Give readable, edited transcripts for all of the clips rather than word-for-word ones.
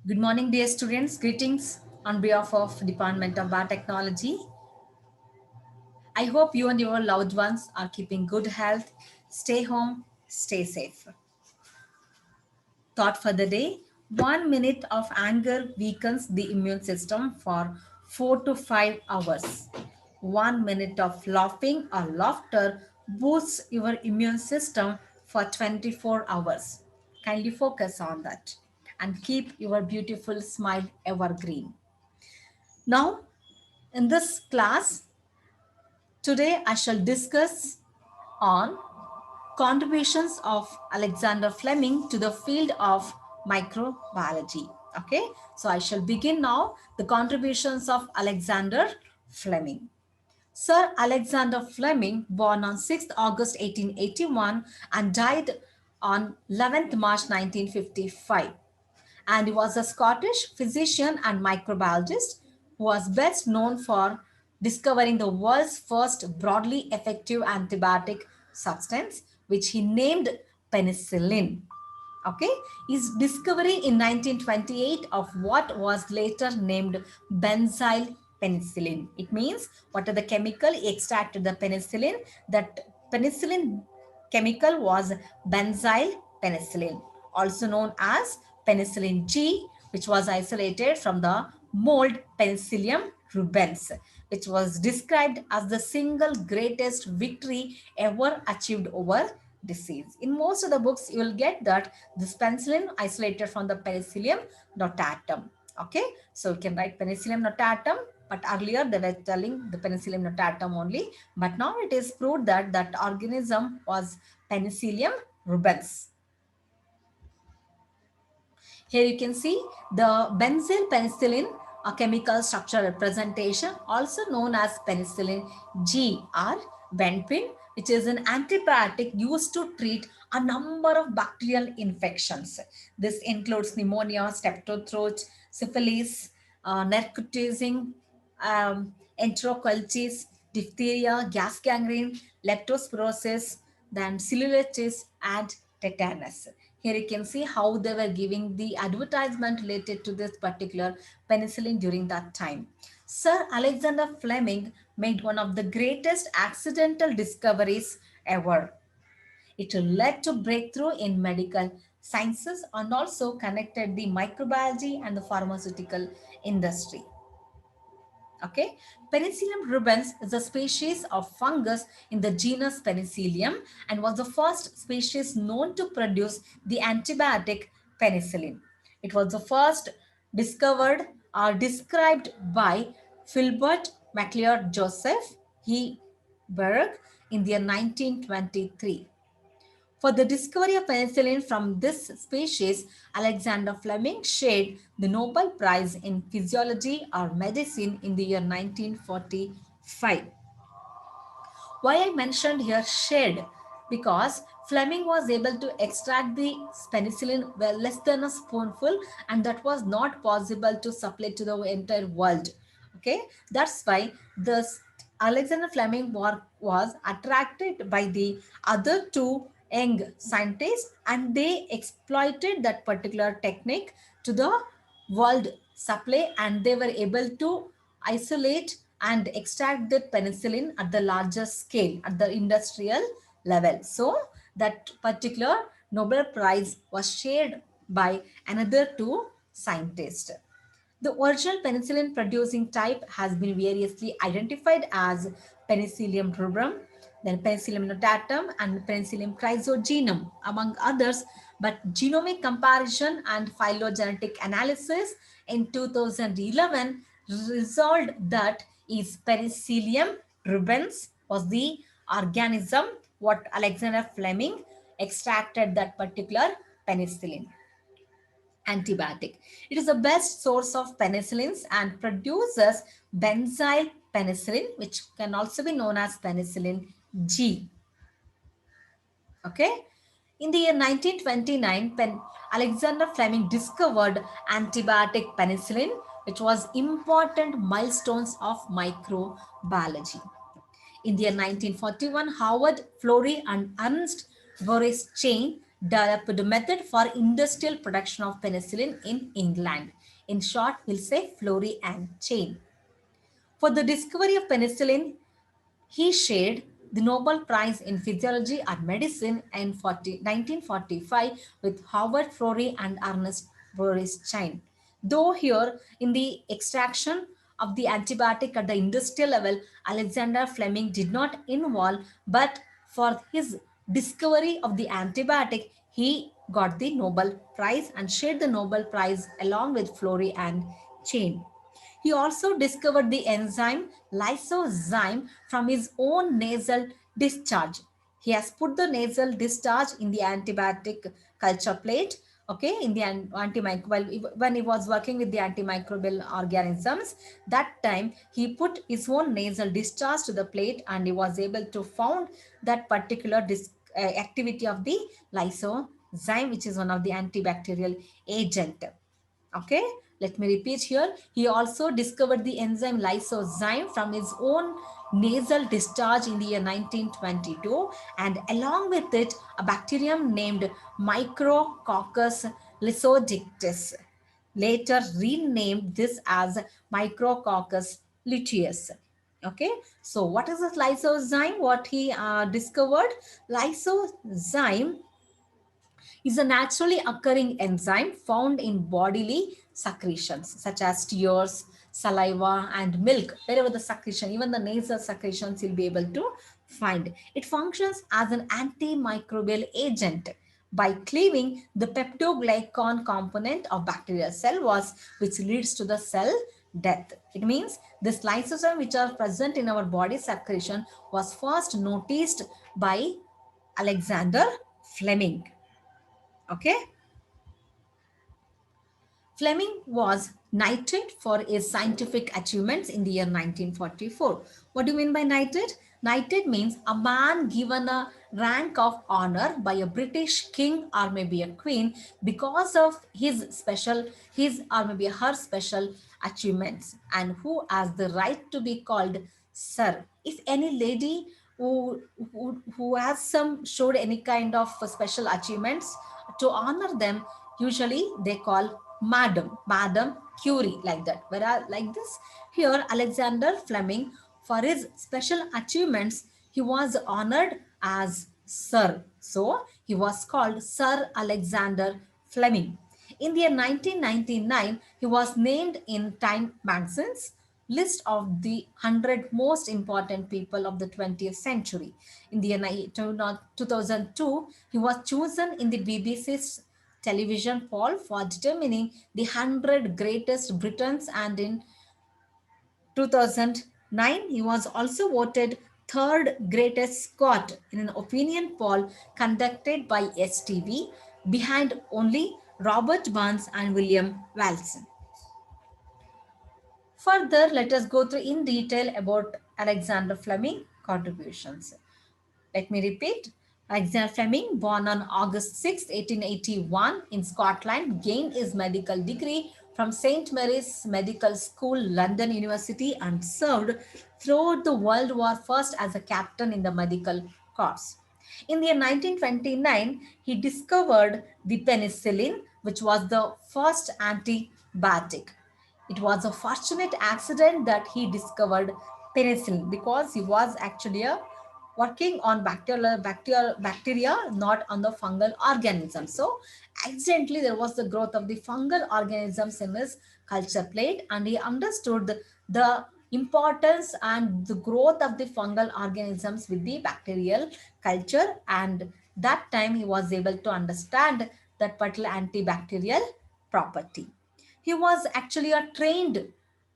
Good morning, dear students. Greetings on behalf of Department of Biotechnology. I hope you and your loved ones are keeping good health. Stay home, stay safe. Thought for the day: 1 minute of anger weakens the immune system for 4 to 5 hours. 1 minute of laughing or laughter boosts your immune system for 24 hours. Kindly focus on that and keep your beautiful smile evergreen. Now, in this class, today I shall discuss on contributions of Alexander Fleming to the field of microbiology. Okay, so I shall begin now the contributions of Alexander Fleming. Sir Alexander Fleming, born on 6th August 1881 and died on 11th March 1955, and he was a Scottish physician and microbiologist who was best known for discovering the world's first broadly effective antibiotic substance, which he named penicillin. Okay, his discovery in 1928 of what was later named benzyl penicillin. It means what are the chemical he extracted the penicillin. That penicillin chemical was benzyl penicillin, also known as penicillin G, which was isolated from the mold Penicillium rubens, which was described as the single greatest victory ever achieved over disease. In most of the books, you will get that this penicillin isolated from the Penicillium notatum. Okay, so you can write Penicillium notatum, but earlier they were telling the Penicillium notatum only, but now it is proved that that organism was Penicillium rubens. Here you can see the benzyl penicillin, a chemical structure representation, also known as penicillin G or benpin, which is an antibiotic used to treat a number of bacterial infections. This includes pneumonia, streptothroat, syphilis, narcotism, enterocolitis, diphtheria, gas gangrene, leptospirosis, then cellulitis, and tetanus. Here you can see how they were giving the advertisement related to this particular penicillin during that time. Sir Alexander Fleming made one of the greatest accidental discoveries ever. It led to breakthrough in medical sciences and also connected the microbiology and the pharmaceutical industry. Okay, Penicillium rubens is a species of fungus in the genus Penicillium and was the first species known to produce the antibiotic penicillin. It was the first discovered or described by Philbert MacLeod Joseph E. Berg in the year 1923. For the discovery of penicillin from this species, Alexander Fleming shared the Nobel Prize in Physiology or Medicine in the year 1945. Why I mentioned here shared? Because Fleming was able to extract the penicillin well less than a spoonful, and that was not possible to supply to the entire world. Okay, that's why this Alexander Fleming was attracted by the other two young scientists, and they exploited that particular technique to the world supply, and they were able to isolate and extract the penicillin at the larger scale at the industrial level. So that particular Nobel Prize was shared by another two scientists. The original penicillin producing type has been variously identified as Penicillium rubrum, then Penicillium notatum, and Penicillium chrysogenum, among others. But genomic comparison and phylogenetic analysis in 2011 resolved that is Penicillium rubens was the organism what Alexander Fleming extracted that particular penicillin antibiotic. It is the best source of penicillins and produces benzyl penicillin, which can also be known as penicillin G. Okay. In the year 1929, Alexander Fleming discovered antibiotic penicillin, which was important milestones of microbiology. In the year 1941, Howard Florey and Ernst Boris Chain developed a method for industrial production of penicillin in England. In short, we'll say Florey and Chain. For the discovery of penicillin, he shared the Nobel Prize in Physiology or Medicine in 1945 with Howard Florey and Ernest Boris Chain. Though here in the extraction of the antibiotic at the industrial level, Alexander Fleming did not involve, but for his discovery of the antibiotic, he got the Nobel Prize and shared the Nobel Prize along with Florey and Chain. He also discovered the enzyme lysozyme from his own nasal discharge. He has put the nasal discharge in the antibiotic culture plate, okay, in the antimicrobial, when he was working with the antimicrobial organisms, that time he put his own nasal discharge to the plate and he was able to found that particular activity of the lysozyme, which is one of the antibacterial agent. Okay, let me repeat here. He also discovered the enzyme lysozyme from his own nasal discharge in the year 1922, and along with it, a bacterium named Micrococcus lysodictis, later renamed this as Micrococcus luteus. Okay, so what is this lysozyme? What he discovered? Lysozyme is a naturally occurring enzyme found in bodily secretions such as tears, saliva, and milk. Wherever the secretion, even the nasal secretions, you'll be able to find. It functions as an antimicrobial agent by cleaving the peptoglycan component of bacterial cell walls, which leads to the cell death. It means this lysozyme which are present in our body secretion was first noticed by Alexander Fleming. Okay. Fleming was knighted for his scientific achievements in the year 1944. What do you mean by knighted? Knighted means a man given a rank of honor by a British king or maybe a queen because of his or maybe her special achievements, and who has the right to be called sir. If any lady who has some showed any kind of special achievements, to honor them, usually they call Madam Curie, like that. Whereas like this, here Alexander Fleming, for his special achievements, he was honored as Sir. So he was called Sir Alexander Fleming. In the year 1999, he was named in Time magazine's list of the 100 most important people of the 20th century. In the year 2002, he was chosen in the BBC's television poll for determining the 100 greatest Britons, and in 2009, he was also voted third greatest Scot in an opinion poll conducted by STV, behind only Robert Burns and William Walson. Further, let us go through in detail about Alexander Fleming contributions. Let me repeat. Alexander Fleming, born on August 6, 1881 in Scotland, gained his medical degree from St. Mary's Medical School, London University, and served throughout the World War I as a captain in the medical corps. In the year 1929, he discovered the penicillin, which was the first antibiotic. It was a fortunate accident that he discovered penicillin, because he was actually working on bacteria, not on the fungal organisms. So accidentally there was the growth of the fungal organisms in his culture plate, and he understood the importance and the growth of the fungal organisms with the bacterial culture, and that time he was able to understand that particular antibacterial property. He was actually a trained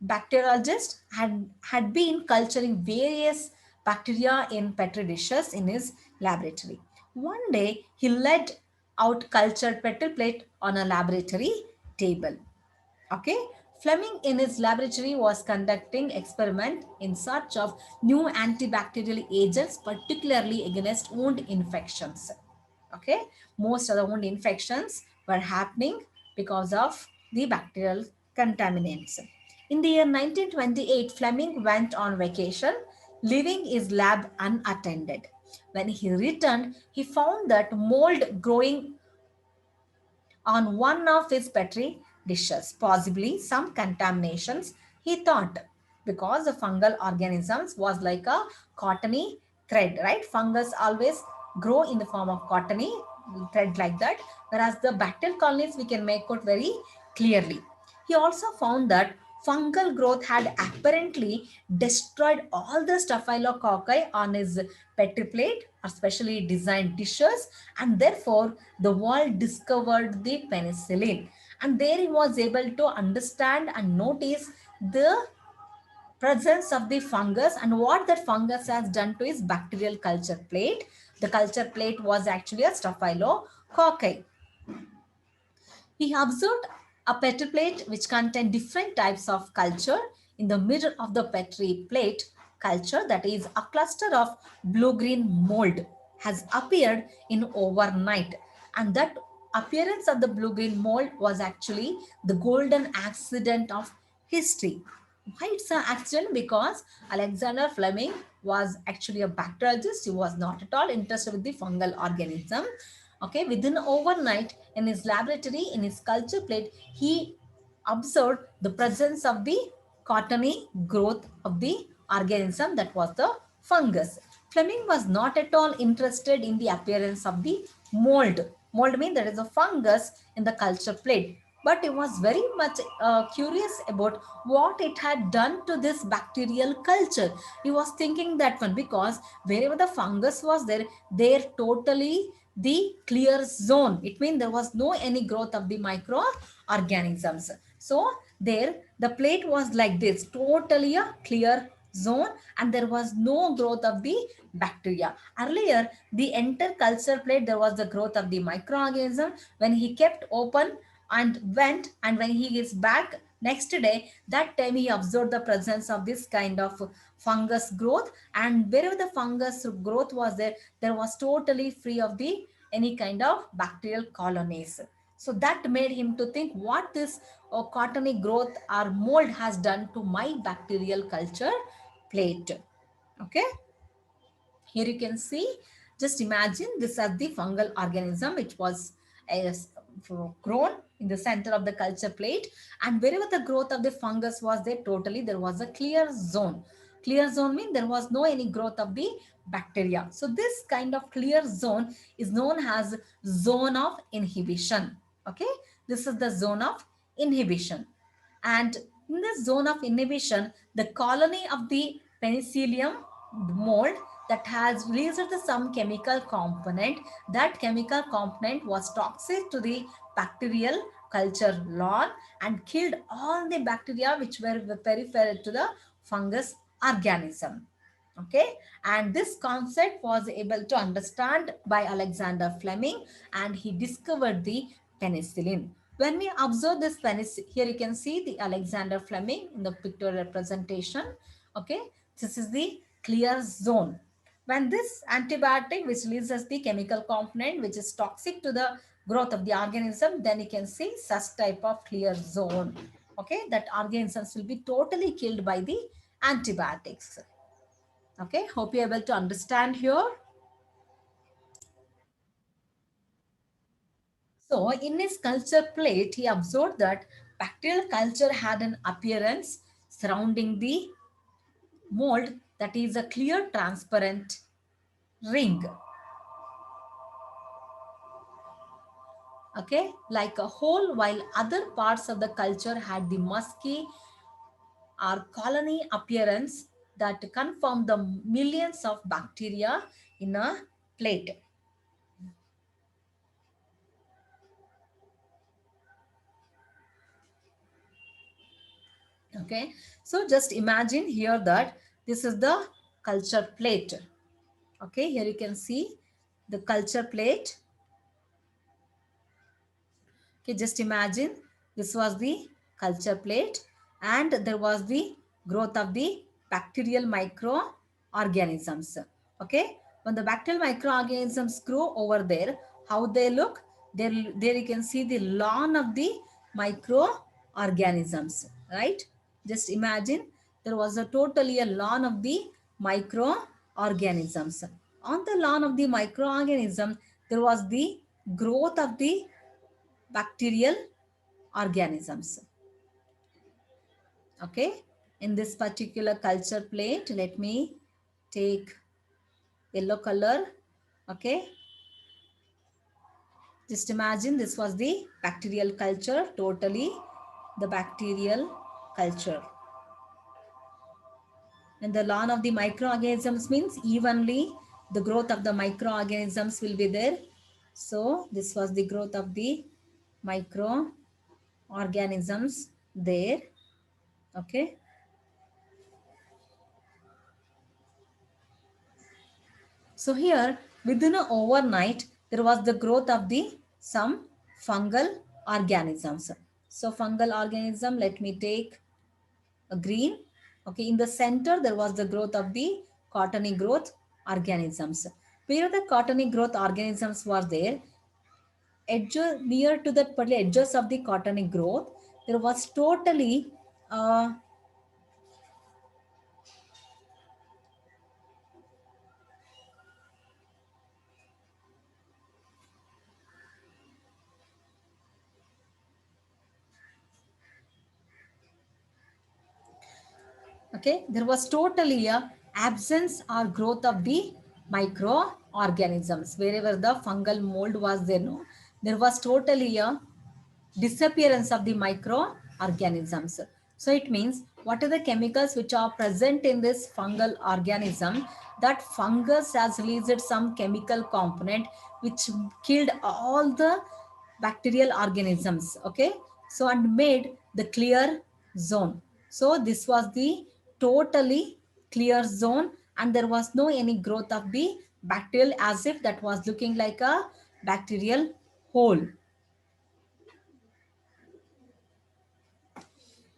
bacteriologist, had been culturing various bacteria in petri dishes in his laboratory. One day, he led out cultured petal plate on a laboratory table. Okay. Fleming in his laboratory was conducting experiment in search of new antibacterial agents, particularly against wound infections. Okay. Most of the wound infections were happening because of the bacterial contaminants. In the year 1928, Fleming went on vacation, leaving his lab unattended. When he returned, he found that mold growing on one of his petri dishes, possibly some contaminations, he thought, because the fungal organisms was like a cottony thread, right? Fungus always grow in the form of cottony thread like that, whereas the bacterial colonies we can make out very clearly. He also found that fungal growth had apparently destroyed all the staphylococci on his petri plate, especially designed dishes, and therefore the world discovered the penicillin. And there he was able to understand and notice the presence of the fungus and what that fungus has done to his bacterial culture plate. The culture plate was actually a staphylococci. He observed a petri plate which contained different types of culture. In the middle of the petri plate culture, that is a cluster of blue-green mold has appeared in overnight. And that appearance of the blue-green mold was actually the golden accident of history. Why it's an accident? Because Alexander Fleming was actually a bacteriologist. He was not at all interested with the fungal organism. Okay, within overnight in his laboratory, in his culture plate, he observed the presence of the cottony growth of the organism, that was the fungus. Fleming was not at all interested in the appearance of the mold. Mold means there is a fungus in the culture plate. But he was very much curious about what it had done to this bacterial culture. He was thinking that one, because wherever the fungus was there, there totally the clear zone. It means there was no any growth of the microorganisms. So there the plate was like this, totally a clear zone, and there was no growth of the bacteria. Earlier, the entire culture plate, there was the growth of the microorganism. When he kept open and went, and when he is back next day, that time he observed the presence of this kind of fungus growth, and wherever the fungus growth was there, there was totally free of the any kind of bacterial colonies. So that made him to think what this cottony growth or mold has done to my bacterial culture plate. Okay, here you can see, just imagine this as the fungal organism which was grown in the center of the culture plate, and wherever the growth of the fungus was there, totally there was a clear zone. Clear zone means there was no any growth of the bacteria. So this kind of clear zone is known as zone of inhibition. Okay, this is the zone of inhibition. And in the zone of inhibition, the colony of the penicillium mold that has released some chemical component. That chemical component was toxic to the bacterial culture lawn and killed all the bacteria which were peripheral to the fungus organism. Okay, and this concept was able to understand by Alexander Fleming, and he discovered the penicillin. When we observe this penicillin, here you can see the Alexander Fleming in the pictorial representation. Okay, this is the clear zone. When this antibiotic which releases the chemical component which is toxic to the growth of the organism, then you can see such type of clear zone. Okay, that organisms will be totally killed by the antibiotics. Okay, hope you're able to understand here. So in his culture plate, he observed that bacterial culture had an appearance surrounding the mold, that is a clear transparent ring. Okay, like a hole, while other parts of the culture had the musky or colony appearance that confirmed the millions of bacteria in a plate. Okay, so just imagine here that this is the culture plate. Okay, here you can see the culture plate. Okay, just imagine this was the culture plate, and there was the growth of the bacterial microorganisms. Okay, when the bacterial microorganisms grow over there, how they look? There you can see the lawn of the microorganisms, right? Just imagine there was a totally a lawn of the microorganisms. On the lawn of the microorganism, there was the growth of the bacterial organisms. Okay, in this particular culture plate, let me take yellow color. Okay, just imagine this was the bacterial culture, totally the bacterial culture. And the lawn of the microorganisms means evenly the growth of the microorganisms will be there. So this was the growth of the microorganisms there. Okay. So here within a overnight there was the growth of the some fungal organisms. So fungal organism, let me take a green. Okay, in the center there was the growth of the cottony growth organisms. Where the cottony growth organisms were there, near to the particular edges of the cottony growth, there was totally okay, there was totally a absence or growth of the microorganisms. Wherever the fungal mold was there, no, there was totally a disappearance of the microorganisms. So it means what are the chemicals which are present in this fungal organism? That fungus has released some chemical component which killed all the bacterial organisms. Okay, so and made the clear zone. So this was the totally clear zone, and there was no any growth of the bacterial, as if that was looking like a bacterial hole.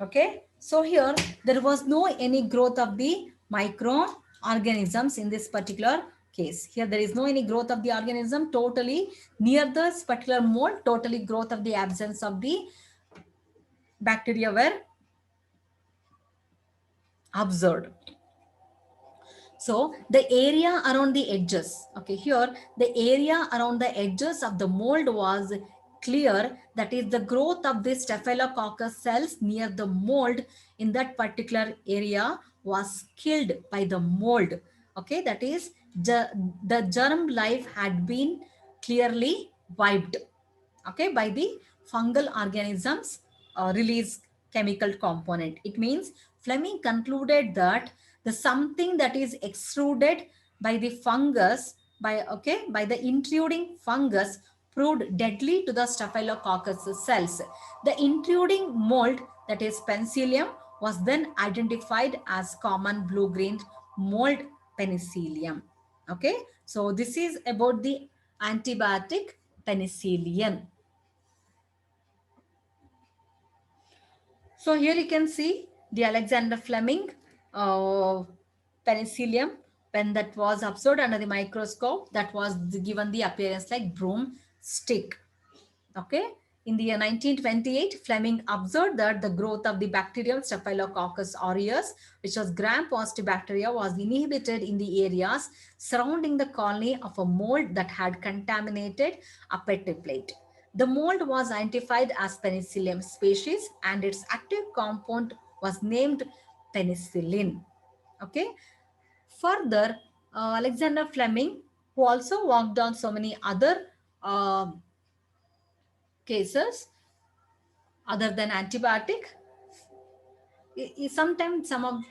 Okay, so here there was no any growth of the microorganisms in this particular case. Here there is no any growth of the organism, totally near this particular mode, totally growth of the absence of the bacteria were observed. So the area around the edges, okay, here the area around the edges of the mold was clear. That is the growth of the staphylococcus cells near the mold in that particular area was killed by the mold. Okay, that is the germ life had been clearly wiped, okay, by the fungal organisms release chemical component. It means Fleming concluded that the something that is extruded by the fungus, by the intruding fungus, proved deadly to the staphylococcus cells. The intruding mold, that is penicillium, was then identified as common blue-green mold penicillium. Okay, so this is about the antibiotic penicillium. So here you can see the Alexander Fleming penicillium, when that was observed under the microscope, that was given the appearance like broomstick. Okay. In the year 1928, Fleming observed that the growth of the bacterium Staphylococcus aureus, which was gram-positive bacteria, was inhibited in the areas surrounding the colony of a mold that had contaminated a petri plate. The mold was identified as Penicillium species, and its active compound was named penicillin. Okay. Further, Alexander Fleming, who also worked on so many other cases other than antibiotic, sometimes some of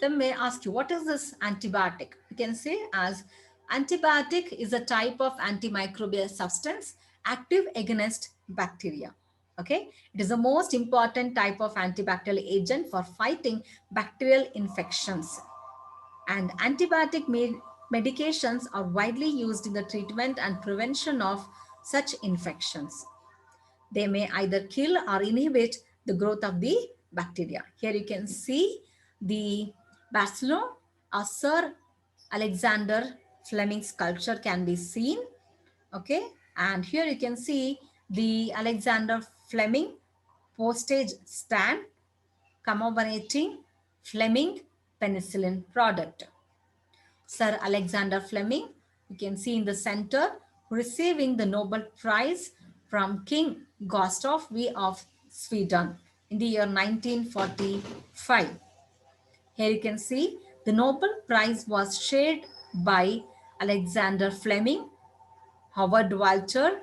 them may ask you, what is this antibiotic? You can say as antibiotic is a type of antimicrobial substance active against bacteria. Okay, it is the most important type of antibacterial agent for fighting bacterial infections. And antibiotic medications are widely used in the treatment and prevention of such infections. They may either kill or inhibit the growth of the bacteria. Here you can see the Barcelona or Sir Alexander Fleming sculpture can be seen. Okay, and here you can see the Alexander Fleming postage stamp commemorating Fleming penicillin product. Sir Alexander Fleming, you can see in the center, receiving the Nobel Prize from King Gustav V of Sweden in the year 1945. Here you can see the Nobel Prize was shared by Alexander Fleming, Howard Walter,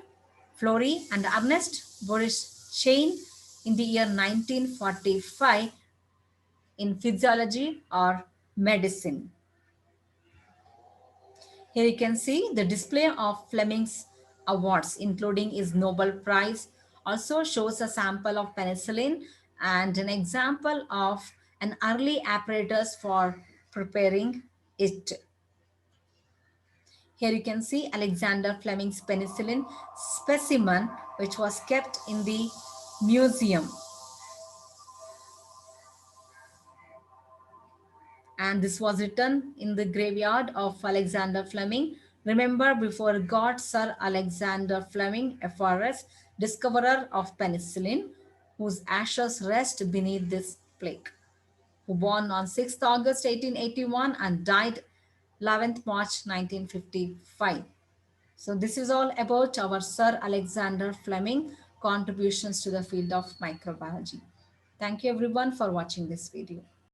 Florey, and Ernest Boris Chain in the year 1945 in physiology or medicine. Here you can see the display of Fleming's awards, including his Nobel Prize, also shows a sample of penicillin and an example of an early apparatus for preparing it. Here you can see Alexander Fleming's penicillin specimen, which was kept in the museum. And this was written in the graveyard of Alexander Fleming. Remember before God, Sir Alexander Fleming, FRS, discoverer of penicillin, whose ashes rest beneath this plaque, who born on 6th August 1881 and died 11th March 1955. So this is all about our Sir Alexander Fleming contributions to the field of microbiology. Thank you everyone for watching this video.